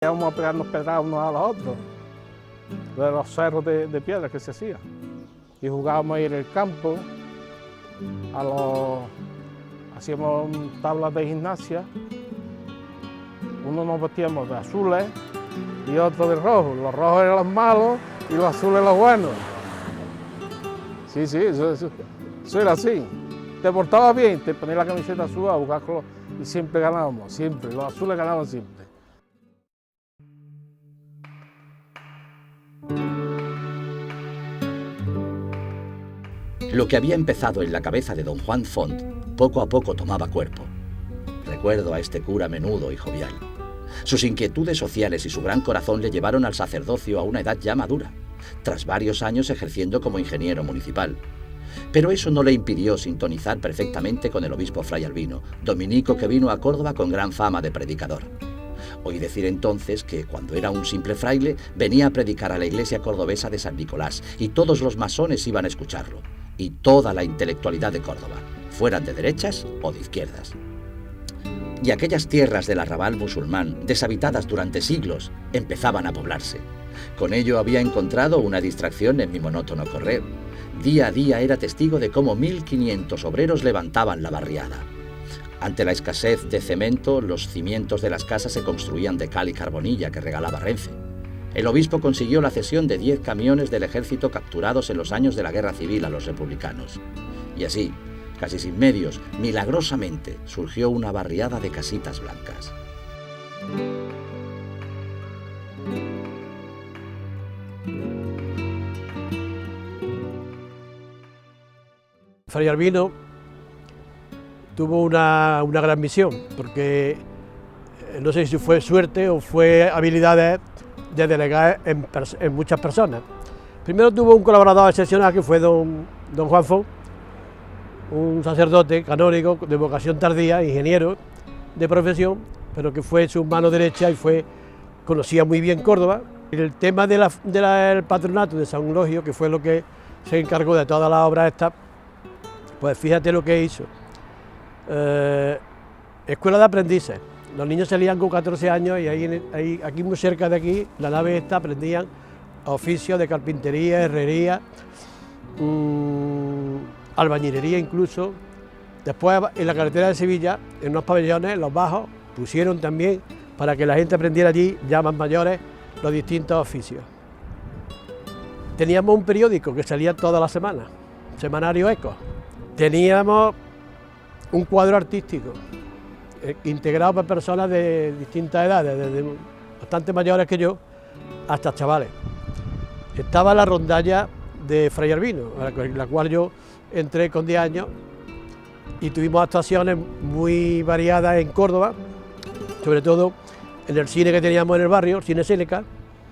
Íbamos a pegarnos pedradas unos a los otros, de los cerros de piedra que se hacía. Y jugábamos ahí en el campo, hacíamos tablas de gimnasia. Uno nos vestíamos de azules y otro de rojo. Los rojos eran los malos y los azules los buenos. Sí, eso era así. Te portabas bien, te ponías la camiseta azul a jugar y siempre ganábamos, siempre. Los azules ganaban siempre. Lo que había empezado en la cabeza de don Juan Font poco a poco tomaba cuerpo. Recuerdo a este cura menudo y jovial. Sus inquietudes sociales y su gran corazón le llevaron al sacerdocio a una edad ya madura, tras varios años ejerciendo como ingeniero municipal. Pero eso no le impidió sintonizar perfectamente con el obispo Fray Albino, dominico que vino a Córdoba con gran fama de predicador. Oí decir entonces que, cuando era un simple fraile, venía a predicar a la iglesia cordobesa de San Nicolás, y todos los masones iban a escucharlo, y toda la intelectualidad de Córdoba, fueran de derechas o de izquierdas. Y aquellas tierras del arrabal musulmán, deshabitadas durante siglos, empezaban a poblarse. Con ello había encontrado una distracción en mi monótono correr. Día a día era testigo de cómo 1500 obreros levantaban la barriada. Ante la escasez de cemento, los cimientos de las casas se construían de cal y carbonilla que regalaba Renfe. El obispo consiguió la cesión de 10 camiones del ejército capturados en los años de la Guerra Civil a los republicanos. Y así, casi sin medios, milagrosamente surgió una barriada de casitas blancas. Fray Albino tuvo una gran misión, porque no sé si fue suerte o fue habilidades de delegar en muchas personas. Primero tuvo un colaborador excepcional que fue don Juan Font, un sacerdote canónigo de vocación tardía, ingeniero de profesión, pero que fue su mano derecha y conocía muy bien Córdoba. El tema del patronato de San Eulogio, que fue lo que se encargó de todas las obras estas, pues fíjate lo que hizo. Escuela de aprendices. Los niños salían con 14 años y aquí muy cerca de aquí, la nave esta, aprendían oficios de carpintería, herrería, albañilería incluso. Después, en la carretera de Sevilla, en unos pabellones, los bajos, pusieron también para que la gente aprendiera allí, ya más mayores, los distintos oficios. Teníamos un periódico que salía todas las semanas, Semanario Ecos. Teníamos un cuadro artístico integrado por personas de distintas edades, desde bastante mayores que yo hasta chavales. Estaba la rondalla de Fray Albino, en la cual yo entré con 10 años y tuvimos actuaciones muy variadas en Córdoba, sobre todo en el cine que teníamos en el barrio, el Cine Séneca.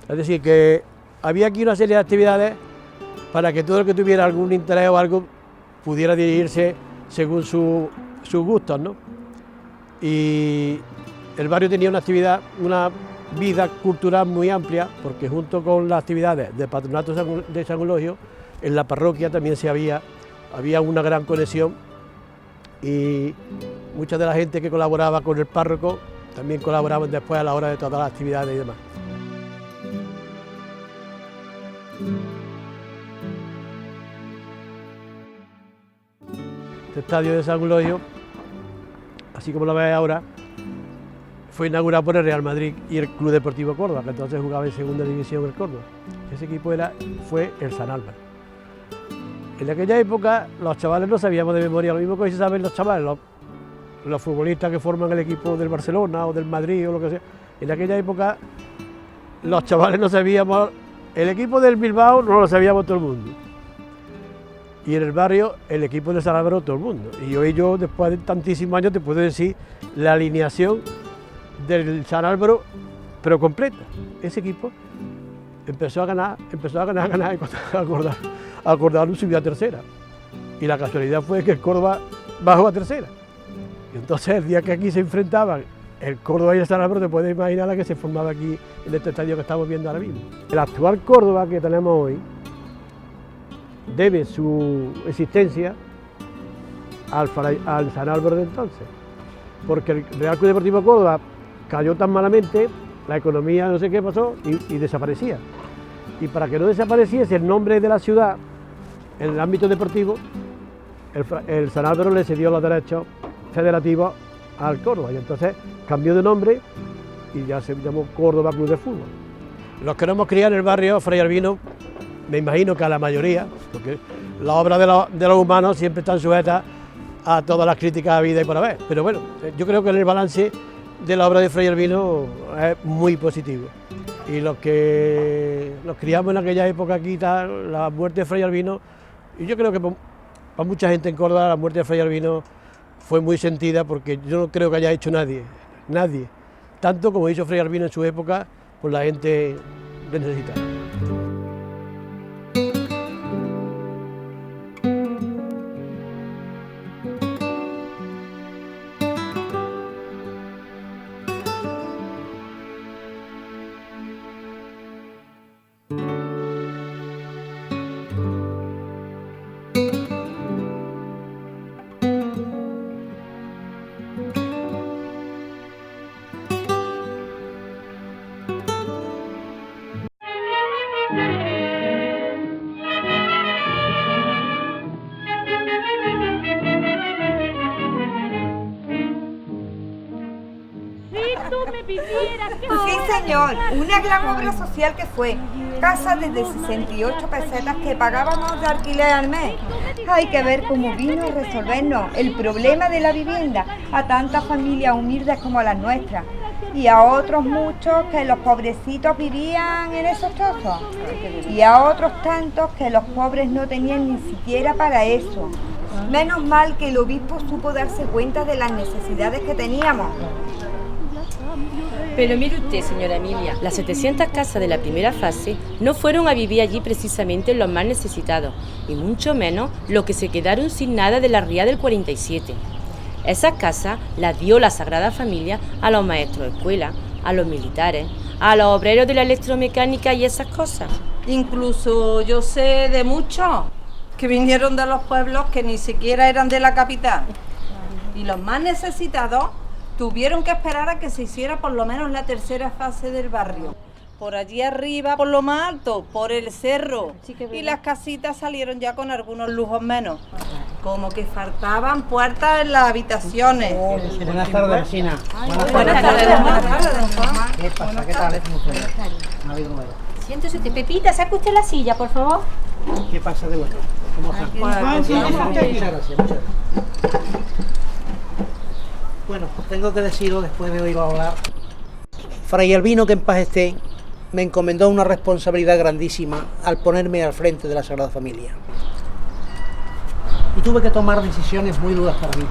Es decir, que había aquí una serie de actividades para que todo el que tuviera algún interés o algo pudiera dirigirse según sus gustos, ¿no? Y el barrio tenía una vida cultural muy amplia, porque junto con las actividades del patronato de San Eulogio, en la parroquia también había una gran conexión, y mucha de la gente que colaboraba con el párroco también colaboraban después a la hora de todas las actividades y demás. Este estadio de San Eulogio, así como lo ves ahora, fue inaugurado por el Real Madrid y el Club Deportivo Córdoba, que entonces jugaba en segunda división el Córdoba. Ese equipo fue el San Álvaro. En aquella época los chavales no sabíamos de memoria, lo mismo que hoy se saben los chavales, los futbolistas que forman el equipo del Barcelona o del Madrid o lo que sea. En aquella época los chavales no sabíamos, el equipo del Bilbao no lo sabíamos todo el mundo. Y en el barrio, el equipo de San Álvaro, todo el mundo. Y hoy yo, después de tantísimos años, te puedo decir la alineación del San Álvaro, pero completa. Ese equipo empezó a ganar, y cuando acordaron subió a tercera. Y la casualidad fue que el Córdoba bajó a tercera. Y entonces, el día que aquí se enfrentaban el Córdoba y el San Álvaro, te puedes imaginar la que se formaba aquí en este estadio que estamos viendo ahora mismo. El actual Córdoba que tenemos hoy debe su existencia al San Álvaro de entonces, porque el Real Club Deportivo Córdoba cayó tan malamente la economía no sé qué pasó y desaparecía. Y para que no desapareciese el nombre de la ciudad en el ámbito deportivo, el San Álvaro le cedió los derechos federativos al Córdoba y entonces cambió de nombre y ya se llamó Córdoba Club de Fútbol. Los que nos hemos criado en el barrio Fray Albino, me imagino que a la mayoría, porque las obras de los humanos siempre están sujetas a todas las críticas a vida y por haber, pero bueno, yo creo que el balance de la obra de Fray Albino es muy positivo. Y los que nos criamos en aquella época aquí, la muerte de Fray Albino, y yo creo que para mucha gente en Córdoba la muerte de Fray Albino fue muy sentida porque yo no creo que haya hecho nadie, tanto como hizo Fray Albino en su época por la gente necesitada. Sí, señor, una gran obra social que fue. Casa desde 68 pesetas que pagábamos de alquiler al mes. Hay que ver cómo vino a resolvernos el problema de la vivienda a tantas familias humildes como las nuestras y a otros muchos que los pobrecitos vivían en esos trozos y a otros tantos que los pobres no tenían ni siquiera para eso. Menos mal que el obispo supo darse cuenta de las necesidades que teníamos. Pero mire usted, señora Emilia, las 700 casas de la primera fase no fueron a vivir allí precisamente los más necesitados, y mucho menos los que se quedaron sin nada de la ría del 47. Esas casas las dio la Sagrada Familia a los maestros de escuela, a los militares, a los obreros de la electromecánica y esas cosas. Incluso yo sé de muchos que vinieron de los pueblos que ni siquiera eran de la capital. Y los más necesitados tuvieron que esperar a que se hiciera por lo menos la tercera fase del barrio. Por allí arriba, por lo más alto, por el cerro. Y las casitas salieron ya con algunos lujos menos. Como que faltaban puertas en las habitaciones. Buenas tardes, vecina. Buenas tardes, don Juan. ¿Qué pasa? ¿Qué tal? No ha habido nuevo. Siéntese usted. Pepita, saque usted la silla, por favor. ¿Qué pasa de bueno? ¿Cómo está? Muchas gracias. Bueno, pues tengo que deciros después de oírlo hablar. Fray Albino, que en paz esté, me encomendó una responsabilidad grandísima al ponerme al frente de la Sagrada Familia. Y tuve que tomar decisiones muy duras para mí.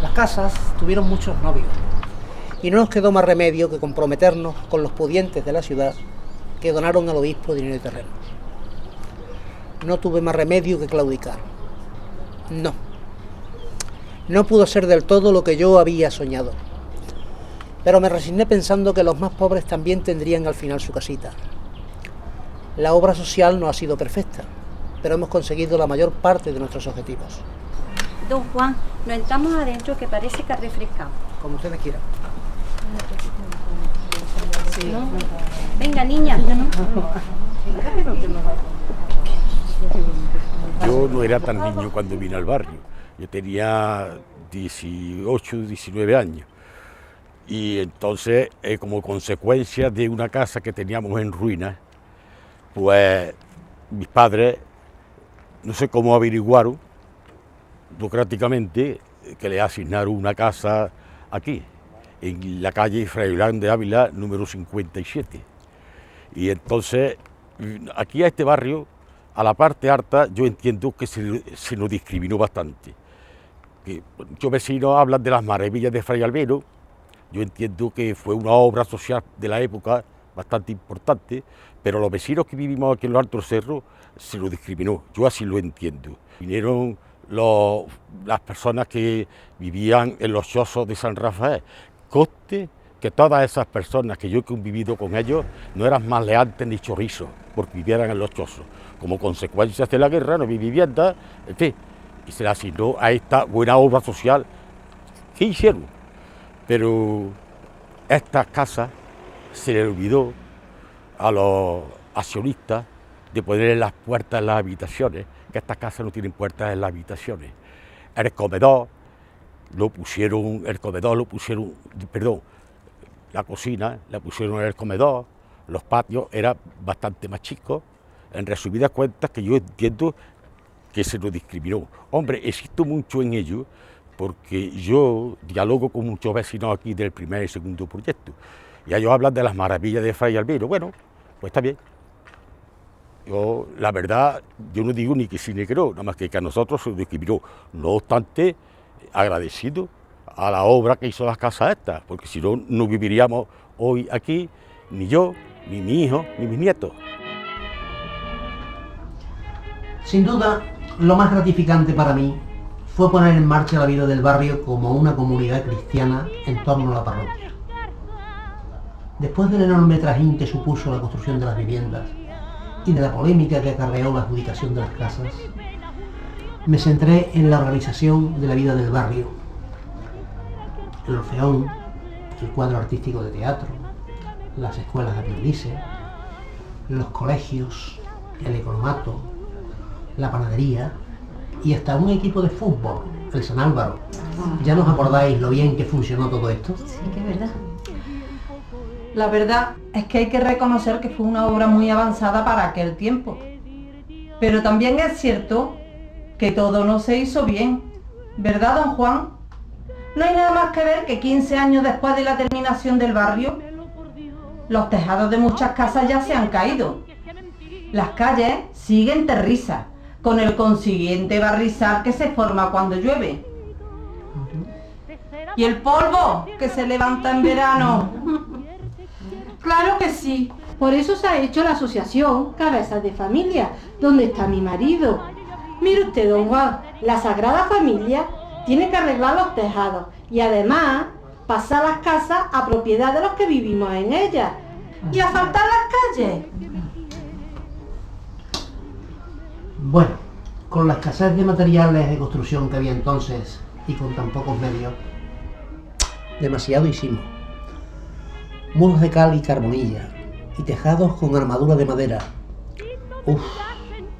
Las casas tuvieron muchos novios y no nos quedó más remedio que comprometernos con los pudientes de la ciudad que donaron al obispo dinero y terreno. No tuve más remedio que claudicar. No pudo ser del todo lo que yo había soñado, pero me resigné pensando que los más pobres también tendrían al final su casita. La obra social no ha sido perfecta, pero hemos conseguido la mayor parte de nuestros objetivos. Don Juan, nos entramos adentro que parece que ha refrescado. Como ustedes quieran. Sí. ¿No? Venga, niña. Yo no era tan niño cuando vine al barrio. Yo tenía 18, 19 años. Y entonces, como consecuencia de una casa que teníamos en ruinas, pues mis padres, no sé cómo averiguaron, burocráticamente, que le asignaron una casa aquí, en la calle Fray Blas de Ávila, número 57. Y entonces, aquí a este barrio, a la parte alta, yo entiendo que se nos discriminó bastante. Que muchos vecinos hablan de las maravillas de Fray Albino. Yo entiendo que fue una obra social de la época bastante importante, pero los vecinos que vivimos aquí en los Altos Cerros se nos discriminó, yo así lo entiendo. Vinieron las personas que vivían en los chozos de San Rafael. Conste que todas esas personas que yo he convivido con ellos no eran maleantes ni chorizos, porque vivieran en los chozos. Como consecuencia de la guerra no había vivienda, en fin, y se le asignó a esta buena obra social. ¿Qué hicieron? Pero estas casas se le olvidó a los accionistas de poner las puertas en las habitaciones, que estas casas no tienen puertas en las habitaciones. El comedor lo pusieron, la cocina la pusieron en el comedor, los patios eran bastante más chicos. En resumidas cuentas, que yo entiendo que se nos discriminó. Hombre, existo mucho en ello, porque yo dialogo con muchos vecinos aquí del primer y segundo proyecto. Y ellos hablan de las maravillas de Fray Albino. Bueno, pues está bien. Yo, la verdad, yo no digo ni que sí ni que no, nada más que a nosotros se nos discriminó. No obstante, agradecido a la obra que hizo las casas estas, porque si no, no viviríamos hoy aquí, ni yo, ni mi hijo, ni mis nietos. Sin duda, lo más gratificante para mí fue poner en marcha la vida del barrio como una comunidad cristiana en torno a la parroquia. Después del enorme trajín que supuso la construcción de las viviendas y de la polémica que acarreó la adjudicación de las casas, me centré en la organización de la vida del barrio. El orfeón, el cuadro artístico de teatro, las escuelas de aprendices, los colegios, el economato, la panadería y hasta un equipo de fútbol, el San Álvaro. ¿Ya nos acordáis lo bien que funcionó todo esto? Sí, que es verdad. La verdad es que hay que reconocer que fue una obra muy avanzada para aquel tiempo. Pero también es cierto que todo no se hizo bien, ¿verdad, don Juan? No hay nada más que ver que 15 años después de la terminación del barrio, los tejados de muchas casas ya se han caído. Las calles siguen terrizas, con el consiguiente barrizal que se forma cuando llueve. ¿Y el polvo que se levanta en verano? Claro que sí. Por eso se ha hecho la asociación Cabezas de Familia, donde está mi marido. Mire usted, don Juan, la Sagrada Familia tiene que arreglar los tejados y además pasar las casas a propiedad de los que vivimos en ellas. ¿Y asfaltar las calles? Bueno, con la escasez de materiales de construcción que había entonces y con tan pocos medios, demasiado hicimos. Muros de cal y carbonilla y tejados con armadura de madera.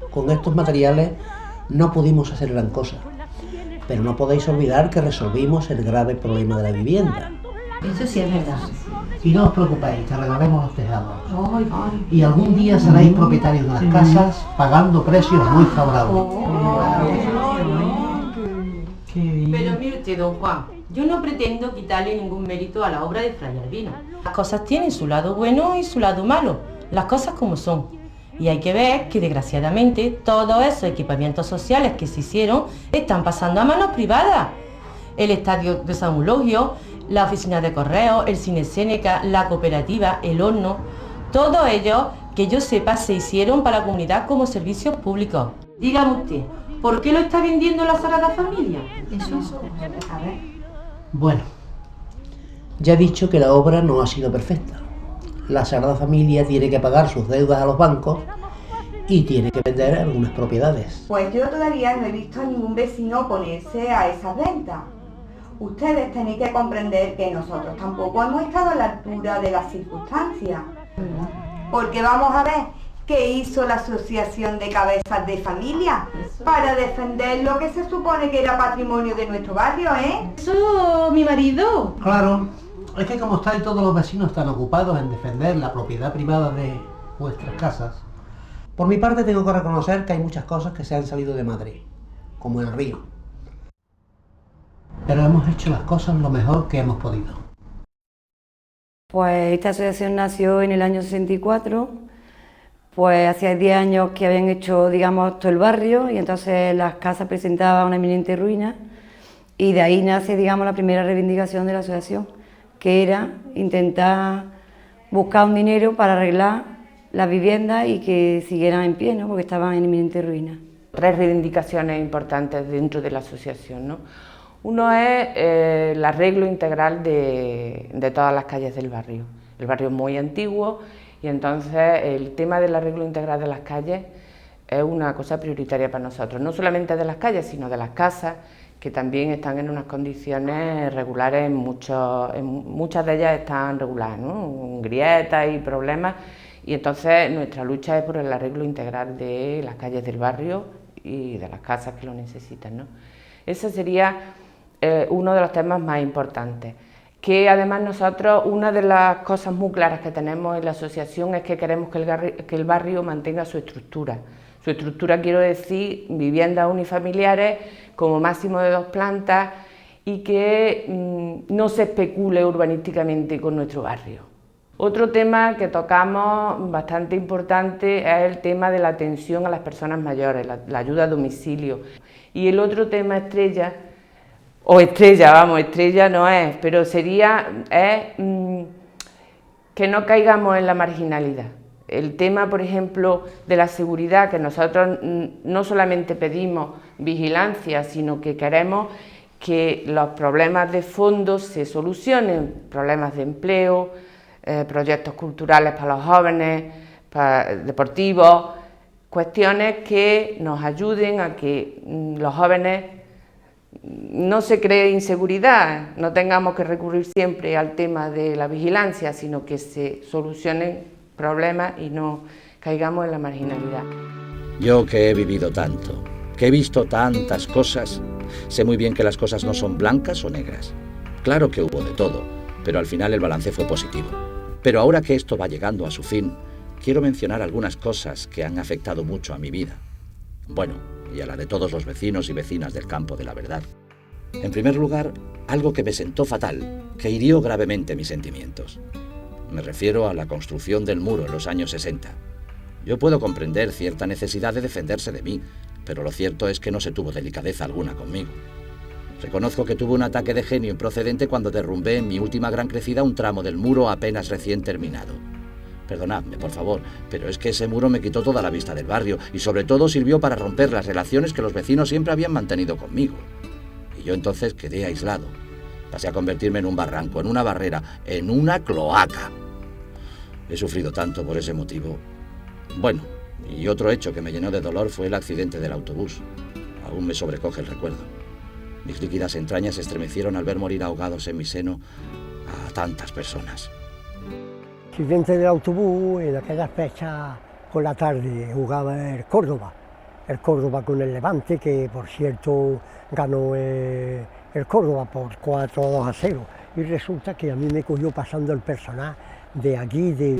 Con estos materiales no pudimos hacer gran cosa, pero no podéis olvidar que resolvimos el grave problema de la vivienda. Eso sí es verdad. Y no os preocupéis, que arreglaremos los tejados. Y algún día seréis propietarios de las casas pagando precios muy favorables. Pero mire usted, don Juan, yo no pretendo quitarle ningún mérito a la obra de Fray Albino. Las cosas tienen su lado bueno y su lado malo, las cosas como son. Y hay que ver que desgraciadamente todos esos equipamientos sociales que se hicieron están pasando a manos privadas. El estadio de San Eulogio, la oficina de correos, el cine Séneca, la cooperativa, el horno, todo ello, que yo sepa, se hicieron para la comunidad como servicios públicos. Dígame usted, ¿por qué lo está vendiendo la Sagrada Familia? A ver. Bueno, ya he dicho que la obra no ha sido perfecta. La Sagrada Familia tiene que pagar sus deudas a los bancos y tiene que vender algunas propiedades. Pues yo todavía no he visto a ningún vecino oponerse a esas ventas. Ustedes tenéis que comprender que nosotros tampoco hemos estado a la altura de las circunstancias. Porque vamos a ver qué hizo la Asociación de Cabezas de Familia para defender lo que se supone que era patrimonio de nuestro barrio, ¿eh? Eso, mi marido. Claro, es que como estáis todos los vecinos están ocupados en defender la propiedad privada de vuestras casas, por mi parte tengo que reconocer que hay muchas cosas que se han salido de Madrid, como el río. Pero hemos hecho las cosas lo mejor que hemos podido. Pues esta asociación nació en el año 64, pues hacía 10 años que habían hecho, digamos, todo el barrio y entonces las casas presentaban una inminente ruina y de ahí nace, digamos, la primera reivindicación de la asociación, que era intentar buscar un dinero para arreglar las viviendas y que siguieran en pie, ¿no? Porque estaban en inminente ruina. 3 reivindicaciones importantes dentro de la asociación, ¿no? Uno es el arreglo integral de todas las calles del barrio. El barrio es muy antiguo y entonces el tema del arreglo integral de las calles es una cosa prioritaria para nosotros, no solamente de las calles, sino de las casas, que también están en unas condiciones regulares, muchas de ellas están regulares, ¿no? Grietas y problemas, y entonces nuestra lucha es por el arreglo integral de las calles del barrio y de las casas que lo necesitan, ¿no? Ese sería uno de los temas más importantes, que además nosotros, una de las cosas muy claras que tenemos en la asociación es que queremos que el barrio mantenga su estructura. Su estructura, quiero decir, viviendas unifamiliares como máximo de 2 plantas y que no se especule urbanísticamente con nuestro barrio. Otro tema que tocamos bastante importante es el tema de la atención a las personas mayores, la ayuda a domicilio. Y el otro tema estrella no es, pero que no caigamos en la marginalidad. El tema, por ejemplo, de la seguridad, que nosotros no solamente pedimos vigilancia, sino que queremos que los problemas de fondo se solucionen, problemas de empleo, proyectos culturales para los jóvenes, deportivos, cuestiones que nos ayuden a que los jóvenes no se cree inseguridad, no tengamos que recurrir siempre al tema de la vigilancia, sino que se solucionen problemas y no caigamos en la marginalidad. Yo que he vivido tanto, que he visto tantas cosas, sé muy bien que las cosas no son blancas o negras. Claro que hubo de todo, pero al final el balance fue positivo. Pero ahora que esto va llegando a su fin, quiero mencionar algunas cosas que han afectado mucho a mi vida. Bueno, y a la de todos los vecinos y vecinas del Campo de la Verdad. En primer lugar, algo que me sentó fatal, que hirió gravemente mis sentimientos. Me refiero a la construcción del muro en los años 60. Yo puedo comprender cierta necesidad de defenderse de mí, pero lo cierto es que no se tuvo delicadeza alguna conmigo. Reconozco que tuve un ataque de genio improcedente cuando derrumbé en mi última gran crecida un tramo del muro apenas recién terminado. Perdonadme, por favor, pero es que ese muro me quitó toda la vista del barrio y sobre todo sirvió para romper las relaciones que los vecinos siempre habían mantenido conmigo. Y yo entonces quedé aislado. Pasé a convertirme en un barranco, en una barrera, en una cloaca. He sufrido tanto por ese motivo. Bueno, y otro hecho que me llenó de dolor fue el accidente del autobús. Aún me sobrecoge el recuerdo. Mis líquidas entrañas se estremecieron al ver morir ahogados en mi seno a tantas personas. El accidente del autobús, en aquella fecha por la tarde jugaba el Córdoba con el Levante, que por cierto ganó el Córdoba por 4-2-0, y resulta que a mí me cogió pasando el personal de aquí,